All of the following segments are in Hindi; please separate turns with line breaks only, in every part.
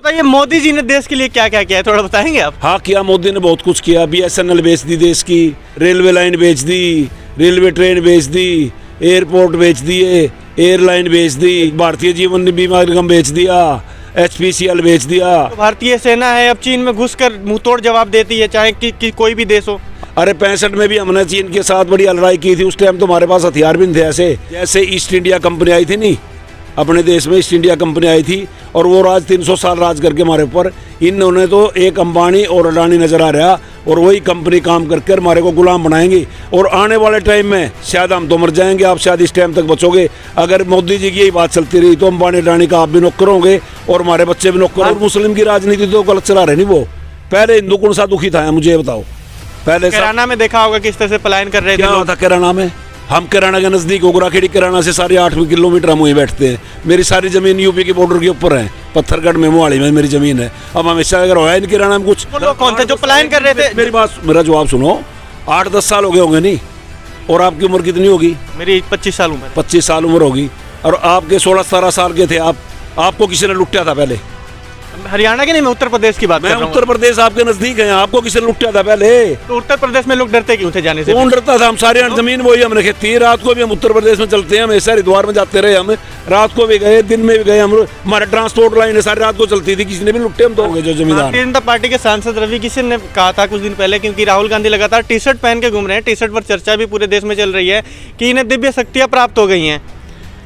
बताइए मोदी जी ने देश के लिए क्या क्या किया है, थोड़ा बताएंगे आप?
हाँ किया, मोदी ने बहुत कुछ किया। BSNL बेच दी देश की, रेलवे लाइन बेच दी, रेलवे ट्रेन बेच दी, एयरपोर्ट बेच दिए, एयरलाइन बेच दी, भारतीय जीवन बीमा निगम बेच दिया, HPCL बेच दिया।
तो भारतीय सेना है अब चीन में घुसकर मुंहतोड़ जवाब देती है, चाहे कि कोई भी देश हो।
अरे 65 में भी हमने चीन के साथ बड़ी लड़ाई की थी। उस टाइम तो हमारे पास हथियार भी नहीं थे ऐसे। जैसे ईस्ट इंडिया कंपनी आई थी नहीं, अपने देश में ईस्ट इंडिया कंपनी आई थी और वो राज 300 साल राज करके हमारे ऊपर। इन्होंने तो एक अंबानी और अडानी नजर आ रहा और वही कंपनी काम करके हमारे को गुलाम बनाएंगी। और आने वाले टाइम में शायद हम तो मर जाएंगे, आप शायद इस टाइम तक बचोगे। अगर मोदी जी की यही बात चलती रही तो अंबानी अडानी का आप भी नौकर होंगे और हमारे बच्चे भी नौकर। और मुस्लिम की राजनीति तो गलत चला रहे नहीं वो। पहले हिंदू कौन सा दुखी था मुझे बताओ? पहले
कैराना में देखा होगा किस तरह से पलायन कर रहे थे
क्या था कैराना में? हम कैराना के नजदीक गोगराखेड़ी कैराना से 8.5 किलोमीटर हम वहीं बैठते हैं। मेरी सारी जमीन यूपी के बॉर्डर के ऊपर है, पत्थरगढ़ में मोहाली में मेरी जमीन है। अब हमेशा अगर होया नहीं कैराना में कुछ।
वो लोग कौन थे जो पलायन कर रहे थे?
मेरा जवाब सुनो। 8-10 साल हो गए होंगे नहीं? और आपकी उम्र कितनी होगी?
मेरी 25 साल उम्र।
25 साल उम्र होगी। और आपके 16-17 साल के थे आप। आपको किसी ने लुटा था पहले?
हरियाणा के नहीं, मैं उत्तर प्रदेश की बात कर रहा हूं।
उत्तर प्रदेश आपके नजदीक है, आपको किसी ने लुटा था पहले?
तो उत्तर प्रदेश में लोग डरते क्यों थे जाने से?
कौन डरता था? हम सारे जमीन वही हमने खेती है। रात को भी हम उत्तर प्रदेश में चलते हैं, हमेशा हरिद्वार में जाते रहे। हम रात को भी गए, दिन में भी गए। हम हमारे ट्रांसपोर्ट लाइन सारी रात को चलती थी। किसी ने भी लुट्टे हम तो हो गए जो जमींदार।
भारतीय जनता पार्टी के सांसद रवि किशन ने कहा था कुछ दिन पहले, क्योंकि राहुल गांधी लगातार टी-शर्ट पहन के घूम रहे हैं, टी-शर्ट पर चर्चा भी पूरे देश में चल रही है कि इन्हें दिव्य शक्तियां प्राप्त हो गई हैं।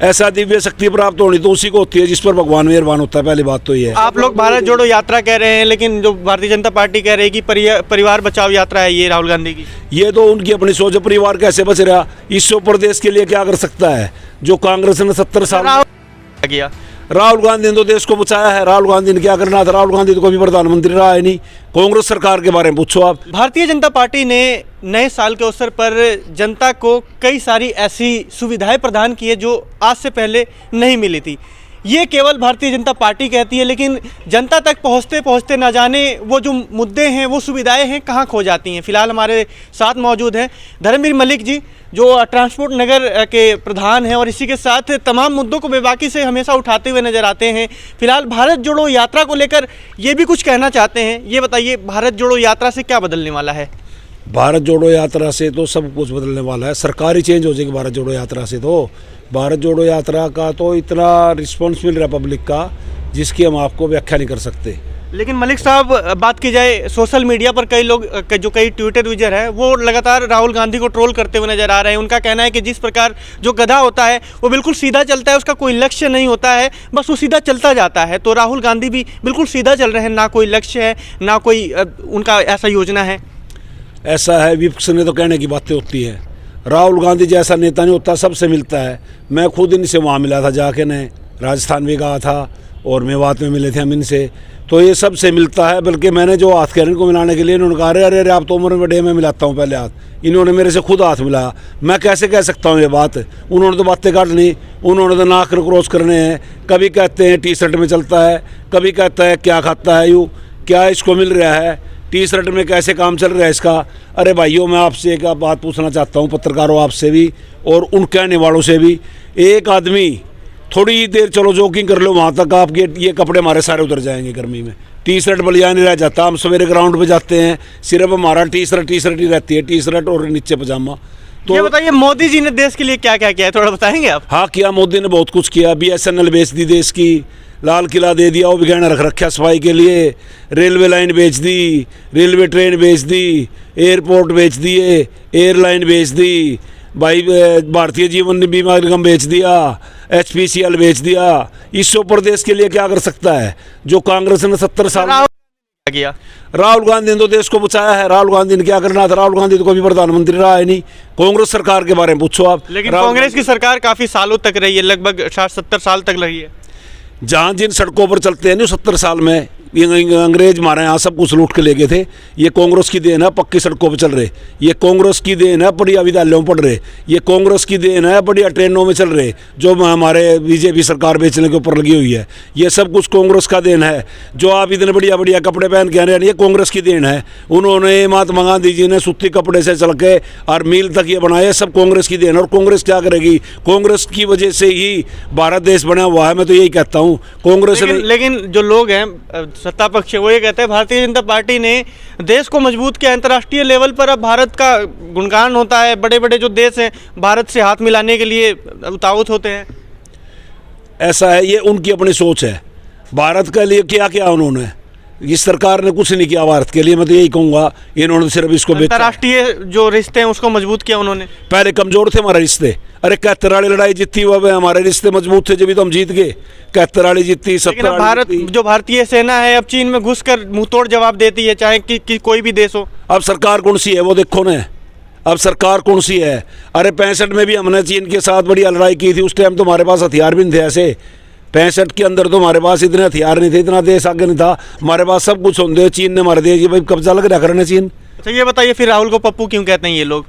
ऐसा दिव्य शक्ति प्राप्त होनी तो उसी को होती है जिस पर भगवान मेहरबान होता है। पहली बात तो ये है।
आप लोग भारत जोड़ो यात्रा कह रहे हैं, लेकिन जो भारतीय जनता पार्टी कह रही है कि परिवार बचाओ यात्रा है ये राहुल गांधी की।
ये तो उनकी अपनी सोच है। परिवार कैसे बच रहा, इससे ऊपर देश के लिए क्या कर सकता है? जो कांग्रेस ने 70 साल
किया,
राहुल गांधी ने तो देश को बचाया है। राहुल गांधी ने क्या करना था? राहुल गांधी तो कभी प्रधानमंत्री रहा है नहीं। कांग्रेस सरकार के बारे में पूछो आप।
भारतीय जनता पार्टी ने नए साल के अवसर पर जनता को कई सारी ऐसी सुविधाएं प्रदान की है जो आज से पहले नहीं मिली थी। ये केवल भारतीय जनता पार्टी कहती है, लेकिन जनता तक पहुंचते पहुंचते न जाने वो जो मुद्दे हैं, वो सुविधाएं हैं, कहाँ खो जाती हैं। फिलहाल हमारे साथ मौजूद हैं धर्मवीर मलिक जी, जो ट्रांसपोर्ट नगर के प्रधान हैं और इसी के साथ तमाम मुद्दों को बेबाकी से हमेशा उठाते हुए नजर आते हैं। फिलहाल भारत जोड़ो यात्रा को लेकर ये भी कुछ कहना चाहते हैं। ये बताइए, भारत जोड़ो यात्रा से क्या बदलने वाला है?
भारत जोड़ो यात्रा से तो सब कुछ बदलने वाला है। सरकार ही चेंज हो जाएगी भारत जोड़ो यात्रा से। तो भारत जोड़ो यात्रा का तो इतना रिस्पॉन्स मिल रहा है पब्लिक का, जिसकी हम आपको व्याख्या नहीं कर सकते।
लेकिन मलिक साहब, बात की जाए सोशल मीडिया पर कई लोग, जो कई ट्विटर यूजर हैं, वो लगातार राहुल गांधी को ट्रोल करते हुए नजर आ रहे हैं। उनका कहना है कि जिस प्रकार जो गधा होता है वो बिल्कुल सीधा चलता है, उसका कोई लक्ष्य नहीं होता है, बस वो सीधा चलता जाता है। तो राहुल गांधी भी बिल्कुल सीधा चल रहे हैं, ना कोई लक्ष्य है, ना कोई उनका ऐसा योजना है।
ऐसा है, विपक्ष ने तो कहने की बातें होती है। राहुल गांधी जैसा नेता नहीं होता, सबसे मिलता है। मैं खुद इनसे वहाँ मिला था जाके, ने राजस्थान भी गया था और मेवात में मिले थे हम इनसे। तो ये सबसे मिलता है। बल्कि मैंने जो हाथ किया इनको मिलाने के लिए, इन्होंने कहा अरे अरे आप तो उम्र में बड़े, मैं मिलाता हूँ पहले हाथ। इन्होंने मेरे से खुद हाथ मिलाया। मैं कैसे कह सकता हूँ ये बात? उन्होंने तो बातें काट ली, उन्होंने तो नाक क्रॉस करने हैं। कभी कहते हैं टी-शर्ट में चलता है, कभी कहता है क्या खाता है, यूँ क्या इसको मिल रहा है, टी-शर्ट में कैसे काम चल रहा है इसका। अरे भाइयों, मैं आपसे एक बात पूछना चाहता हूँ, पत्रकारों आपसे भी और उन कहने वालों से भी। एक आदमी थोड़ी देर चलो जॉगिंग कर लो, वहाँ तक आपके ये कपड़े हमारे सारे उतर जाएंगे गर्मी में। टी-शर्ट बलिया नहीं रह जाता। हम सवेरे ग्राउंड पे जाते हैं, सिर्फ हमारा टी-शर्ट ही रहती है, टी-शर्ट और नीचे पजामा।
तो ये बताइए, मोदी जी ने देश के लिए क्या क्या किया है, थोड़ा बताएंगे आप?
हाँ किया, मोदी ने बहुत कुछ किया। BSNL बेच दी देश की, लाल किला दे दिया, वो भी गहना रख रखा सफाई के लिए। रेलवे लाइन बेच दी, रेलवे ट्रेन बेच दी, एयरपोर्ट बेच दिए, एयरलाइन बेच दी, भाई भारतीय जीवन बीमा निगम बेच दिया, HPCL बेच दिया। इससे ऊपर देश के लिए क्या कर सकता है? जो कांग्रेस ने 70 साल
किया।
राहुल गांधी ने तो देश को बचाया है। राहुल गांधी ने क्या करना था? राहुल गांधी तो कभी प्रधानमंत्री रहा है नहीं। कांग्रेस सरकार के बारे में पूछो आप।
लेकिन कांग्रेस की सरकार काफी सालों तक रही है, लगभग 60-70 साल तक रही है।
जहाँ जिन सड़कों पर चलते हैं नहीं 70 साल में, अंग्रेज हमारे यहाँ सब कुछ लूट के ले गए थे। ये कांग्रेस की देन है, पक्की सड़कों पर चल रहे। ये कांग्रेस की देन है, बढ़िया विद्यालयों में पढ़ रहे। ये कांग्रेस की देन है, बढ़िया ट्रेनों में चल रहे, जो हमारे बीजेपी सरकार बेचने के ऊपर लगी हुई है। ये सब कुछ कांग्रेस का देन है। जो आप इतने बढ़िया बढ़िया कपड़े पहन के आ रहे हैं, ये कांग्रेस की देन है। उन्होंने महात्मा गांधी जी ने सूती कपड़े से चल के और मील तक ये बनाए, सब कांग्रेस की देन है। और कांग्रेस क्या करेगी? कांग्रेस की वजह से ही भारत देश बना हुआ है। मैं तो यही कहता हूँ कांग्रेस।
लेकिन जो लोग हैं सत्ता पक्ष वो ये कहते हैं भारतीय जनता पार्टी ने देश को मजबूत किया। अंतर्राष्ट्रीय लेवल पर अब भारत का गुणगान होता है। बड़े बड़े जो देश हैं भारत से हाथ मिलाने के लिए उतावत होते हैं।
ऐसा है, ये उनकी अपनी सोच है। भारत के लिए क्या किया उन्होंने? इस सरकार ने कुछ नहीं किया भारत के लिए। मैं तो यही कहूँगा, इन्होंने सिर्फ इसको
अंतर्राष्ट्रीय जो रिश्ते हैं उसको मजबूत किया उन्होंने।
पहले कमजोर थे हमारे रिश्ते। अरे 71 वाली लड़ाई जीती हुआ है, हमारे रिश्ते मजबूत थे, जब भी तो हम जीत गए। 71 वाली जीती, 70
भारत जो भारतीय सेना है अब चीन में घुसकर मुंहतोड़ जवाब देती है, चाहे कि कोई भी देश हो।
अब सरकार कौन सी है वो देखो ना, अब सरकार कौन सी है। अरे 65 में भी हमने चीन के साथ बढ़िया लड़ाई की थी। उस टाइम तो हमारे पास हथियार भी नहीं थे ऐसे। 65 के अंदर तो हमारे पास इतने हथियार नहीं थे, इतना देश आगे नहीं था। हमारे पास सब कुछ होते। चीन ने हमारे देश भाई कब्जा लग रहा करने चीन।
अच्छा ये बताइए फिर राहुल को पप्पू क्यों कहते हैं ये लोग?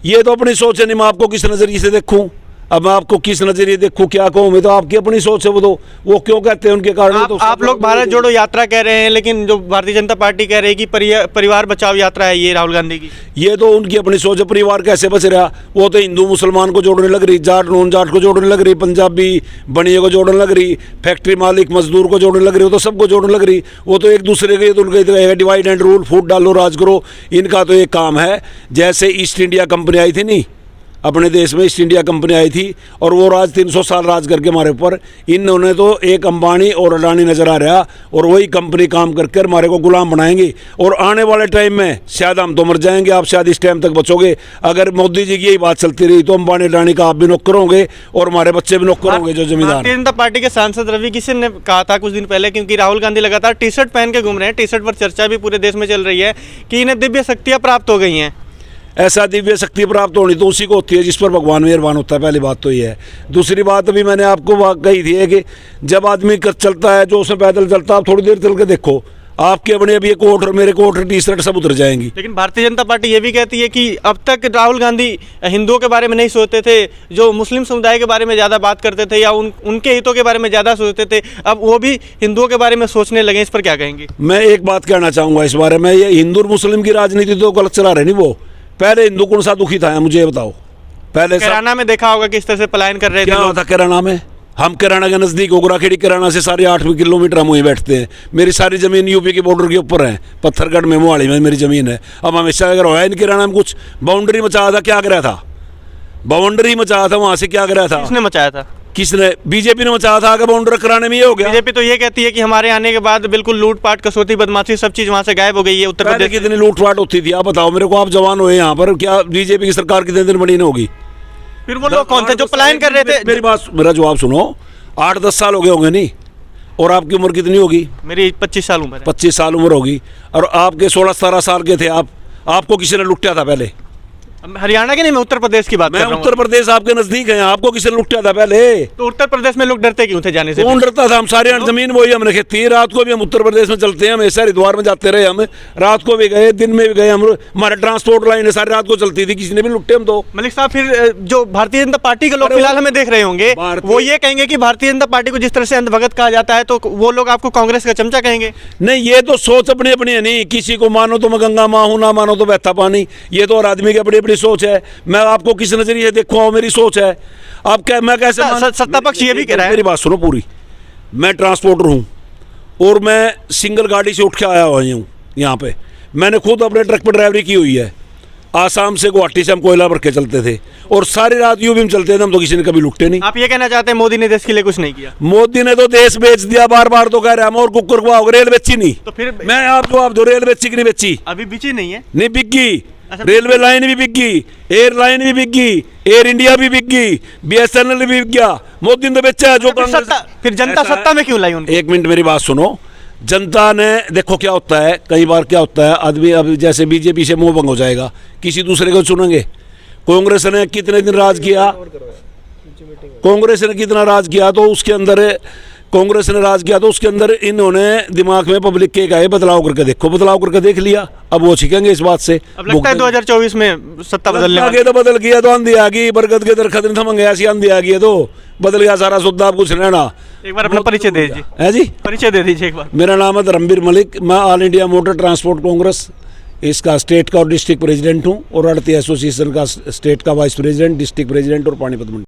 ये तो अपनी सोच है। नहीं मैं आपको किस नज़रिए से देखूं? अब मैं आपको किस नजरिए देखूं, क्या कहूं? मैं तो आपकी अपनी सोच है। वो क्यों कहते हैं, उनके कारण। तो
आप लोग भारत जोड़ो यात्रा कह रहे हैं, लेकिन जो भारतीय जनता पार्टी कह रही है कि परिवार बचाओ यात्रा है ये राहुल गांधी की।
ये तो उनकी अपनी सोच है। परिवार कैसे बच रहा? वो तो हिंदू मुसलमान को जोड़ने लग रही, जाट नॉन जाट को जोड़ने लग रही, पंजाबी बनिए को जोड़ने लग रही, फैक्ट्री मालिक मजदूर को जोड़ने लग रही। वो तो सबको जोड़ने लग रही। वो तो एक दूसरे के, तो उनका डिवाइड एंड रूल, फूट डालो राज करो, इनका तो एक काम है। जैसे ईस्ट इंडिया कंपनी आई थी नहीं अपने देश में, ईस्ट इंडिया कंपनी आई थी और वो राज 300 साल राज करके हमारे ऊपर। इन्होंने तो एक अंबानी और अडानी नजर आ रहा, और वही कंपनी काम करके हमारे को गुलाम बनाएंगे। और आने वाले टाइम में शायद हम तो मर जाएंगे, आप शायद इस टाइम तक बचोगे। अगर मोदी जी की यही बात चलती रही तो अंबानी अडानी का आप भी नौकर होंगे और हमारे बच्चे भी नौकर होंगे जो जमींदार।
भारतीय जनता पार्टी के सांसद रवि किशन ने कहा था कुछ दिन पहले, क्योंकि राहुल गांधी लगातार टी शर्ट पहन के घूम रहे हैं, टी शर्ट पर चर्चा भी पूरे देश में चल रही है कि इन्हें दिव्य शक्तियां प्राप्त हो गई हैं।
ऐसा दिव्य शक्ति प्राप्त होनी तो उसी को होती है जिस पर भगवान मेहरबान होता है। पहली बात तो ये है। दूसरी बात अभी मैंने आपको कही थी है कि जब आदमी चलता है, जो उसमें पैदल चलता है, आप थोड़ी देर चल के देखो, आपके अपने अभी कोट और मेरे कोट टी शर्ट सब उतर जाएंगी।
लेकिन भारतीय जनता पार्टी ये भी कहती है कि अब तक राहुल गांधी हिंदुओं के बारे में नहीं सोचते थे, जो मुस्लिम समुदाय के बारे में ज़्यादा बात करते थे या उनके हितों के बारे में ज़्यादा सोचते थे, अब वो भी हिंदुओं के बारे में सोचने लगे। इस पर क्या कहेंगे?
मैं एक बात कहना चाहूँगा इस बारे में, ये हिंदू और मुस्लिम की राजनीति तो गलत चला रहे नहीं। वो पहले हिंदू कौन सा दुखी था मुझे बताओ? पहले
कैराना में देखा होगा किस तरह से पलायन कर रहे थे।
क्या था कैराना में? हम कैराना के नज़दीक गोगराखेड़ी कैराना से 8.5 किलोमीटर हम वहीं बैठते हैं। मेरी सारी ज़मीन यूपी के बॉर्डर के ऊपर है, पत्थरगढ़ में मोहाली में मेरी ज़मीन है। अब हमेशा अगर होया इन कैराना में कुछ बाउंड्री मचाया था, क्या कराया था? बाउंड्री मचाया था, वहाँ से क्या कराया था?
किसने मचाया था?
किसने? बीजेपी ने मचाया था। आगे बाउंड्री कराने में ये हो गया।
बीजेपी तो ये कहती है कि हमारे आने के बाद बिल्कुल लूटपाट, कसौटी, बदमाशी सब चीज वहाँ से गायब हो गई है। उत्तर प्रदेश
कितनी लूटपाट होती थी आप बताओ मेरे को? आप जवान हुए यहाँ पर, क्या बीजेपी की सरकार कितने दिन बनी नहीं होगी?
फिर वो लोग कौन थे जो पलायन कर रहे थे?
मेरा जवाब सुनो। 8-10 साल हो गए होंगे नहीं? और आपकी उम्र कितनी होगी?
मेरी 25 साल उम्र है।
25 साल उम्र होगी। और आपके 16-17 साल के थे आप। आपको किसी ने लुटा था पहले?
हरियाणा के नहीं, मैं उत्तर प्रदेश की बात कर रहा हूं।
उत्तर प्रदेश आपके नजदीक है, आपको किसी ने लुटा था पहले?
तो उत्तर प्रदेश में लोग डरते क्यों थे जाने से?
कौन डरता था? हम सारे जमीन वही हमने खेती। रात को भी हम उत्तर प्रदेश में चलते हैं, हमेशा हरिद्वार में जाते रहे। हम रात को भी गए, दिन में भी गए। हम हमारे ट्रांसपोर्ट लाइन सारी रात को चलती थी, किसी ने भी लुटे हम तो।
मलिक साहब फिर जो भारतीय जनता पार्टी के लोग फिलहाल हमें देख रहे होंगे, वो ये कहेंगे कि भारतीय जनता पार्टी को जिस तरह से अंधभगत कहा जाता है, तो वो लोग आपको कांग्रेस का चमचा कहेंगे?
नहीं, ये तो सोच अपनी अपनी है। नहीं किसी को मानो तो मैं गंगा माँ हूँ, ना मानो तो बहता पानी। ये तो हर आदमी की अपनी अपनी सोच है। मैं आपको किस नजरिए देखो, मेरी सोच है। आप क्या, मैं कैसे?
सत्ता पक्ष ये भी कह रहा है।
मेरी बात सुनो पूरी। मैं ट्रांसपोर्टर हूं और मैं सिंगल गाड़ी से उठ के आया हुआ हूं यहाँ पे। मैंने खुद अपने ट्रक पर ड्राइवरी की हुई है। आसाम से गुवाहाटी से हम कोयला भर के चलते थे और सारी रात यूपी में चलते थे हम, तो किसी ने कभी लुटे नहीं।
आप ये कहना चाहते हैं मोदी ने देश के लिए कुछ नहीं किया?
मोदी ने तो देश बेच दिया, बार बार तो कह रहे हम। और कुकर को रेल बेची नहीं,
तो फिर
मैं आप जवाब दो, रेल बेची कि नहीं बेची?
अभी बेची नहीं है।
नहीं बिक गई। रेलवे लाइन भी बिक गई, एयरलाइन भी बिक गई, एयर इंडिया भी बिक गई, BSNL भी बिक गया। मोदी ने तो बेचा है। जो
फिर जनता सत्ता में क्यों लाई उनको?
एक मिनट मेरी बात सुनो। जनता ने देखो क्या होता है, कई बार क्या होता है, आदमी अब जैसे बीजेपी से मोह भंग हो जाएगा, किसी दूसरे को चुनेंगे। कांग्रेस ने कितने दिन राज किया? कांग्रेस ने कितना राज किया, तो उसके अंदर कांग्रेस ने राज किया तो उसके अंदर इन्होंने दिमाग में पब्लिक के कहा बदलाव करके देखो, बदलाव करके देख लिया, अब वो छिकेंगे इस बात से।
अब लगता है 2024 में सत्ता बदलने वाली
आगे तो बदल गया तो आंधी आ गई, बरगद के दरख्त नहीं थम गया, ऐसी आंधी आ गई है तो बदल गया सारा सुद्धा, आप कुछ रहना।
एक बार अपना परिचय दे दीजिए।
है जी,
परिचय दे दीजिए एक बार।
मेरा नाम है धर्मवीर मलिक, मैं all India motor transport Congress इसका स्टेट का और डिस्ट्रिक्ट प्रेसिडेंट हूँ, और अड़ती एसोसिएशन का स्टेट का वाइस प्रेसिडेंट, डिस्ट्रिक्ट प्रेसिडेंट और पानीपत मंडल।